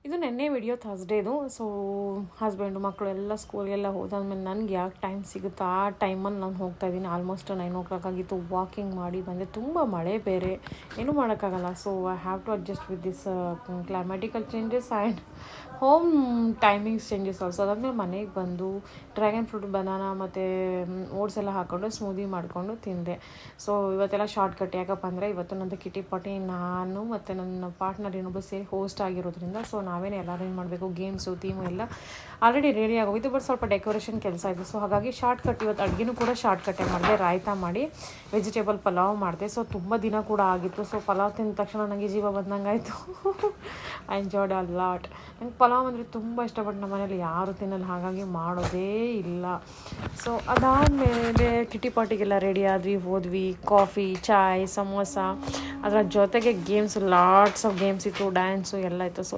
ಇದು ನೆನ್ನೆ video ಥರ್ಸ್ಡೇದು. So husband ಮಕ್ಕಳು ಎಲ್ಲ ಸ್ಕೂಲ್ಗೆಲ್ಲ ಹೋದಾದ್ಮೇಲೆ ನನಗೆ ಯಾಕೆ ಟೈಮ್ ಸಿಗುತ್ತೋ ಆ ಟೈಮಲ್ಲಿ ನಾನು ಹೋಗ್ತಾಯಿದ್ದೀನಿ. ಆಲ್ಮೋಸ್ಟ್ 9 ಆಗಿತ್ತು. ವಾಕಿಂಗ್ ಮಾಡಿ ಬಂದೆ. ತುಂಬ ಮಳೆ ಬೇರೆ, ಏನೂ ಮಾಡೋಕ್ಕಾಗಲ್ಲ. So I have to adjust with this climatical changes and home timings changes also. ಅದಾದಮೇಲೆ ಮನೆಗೆ ಬಂದು ಡ್ರ್ಯಾಗನ್ ಫ್ರೂಟ್, ಬನಾನಾ ಮತ್ತು ಓಟ್ಸ್ ಎಲ್ಲ ಹಾಕ್ಕೊಂಡು ಸ್ಮೂದಿ ಮಾಡಿಕೊಂಡು ತಿಂದೆ. ಸೊ ಇವತ್ತೆಲ್ಲ ಶಾರ್ಟ್ಕಟ್. ಯಾಕಪ್ಪ ಅಂದರೆ ಇವತ್ತು ನನ್ನದು ಕಿಟಿ ಪಾರ್ಟಿ. ನಾನು ಮತ್ತು ನನ್ನ ಪಾರ್ಟ್ನರ್ ಇನ್ನೊಬ್ಬರು ಸೇರಿ ಹೋಸ್ಟ್ ಆಗಿರೋದ್ರಿಂದ ಸೊ ನಾವೇನೇ ಎಲ್ಲ ಅರೇಂಜ್ ಮಾಡಬೇಕು, ಗೇಮ್ಸು ಥೀಮು ಎಲ್ಲ ಆಲ್ರೆಡಿ ರೆಡಿ ಆಗೋಗಿತ್ತು. ಬಟ್ ಸ್ವಲ್ಪ ಡೆಕೋರೇಷನ್ ಕೆಲಸ ಇದೆ. ಸೊ ಹಾಗಾಗಿ ಶಾರ್ಟ್ಕಟ್. ಇವತ್ತು ಅಡುಗೆನೂ ಕೂಡ ಶಾರ್ಟ್ಕಟ್ಟೇ ಮಾಡಿದೆ. ರಾಯ್ತಾ ಮಾಡಿ ವೆಜಿಟೇಬಲ್ ಪಲಾವ್ ಮಾಡಿದೆ. ಸೊ ತುಂಬ ದಿನ ಕೂಡ ಆಗಿತ್ತು. ಸೊ ಪಲಾವ್ ತಿಂದ ತಕ್ಷಣ ನನಗೆ ಜೀವ ಬಂದಂಗೆ ಆಯಿತು. I enjoyed a lot. ನಂಗೆ ಪಲಾವ್ ಅಂದರೆ ತುಂಬ ಇಷ್ಟ. ಬಟ್ ನಮ್ಮ ಮನೇಲಿ ಯಾರು ತಿನ್ನಲ್ಲ, ಹಾಗಾಗಿ ಮಾಡೋದೇ ಇಲ್ಲ. ಸೊ ಅದಾದಮೇಲೆ ಕಿಟಿ ಪಾರ್ಟಿಗೆಲ್ಲ ರೆಡಿ ಆದ್ವಿ, ಹೋದ್ವಿ. ಕಾಫಿ, ಚಾಯ್, ಸಮೋಸ, ಅದರ ಜೊತೆಗೆ ಗೇಮ್ಸ್, ಲಾಟ್ಸ್ ಆಫ್ ಗೇಮ್ಸ್ ಇತ್ತು, ಡ್ಯಾನ್ಸು ಎಲ್ಲ ಇತ್ತು. ಸೊ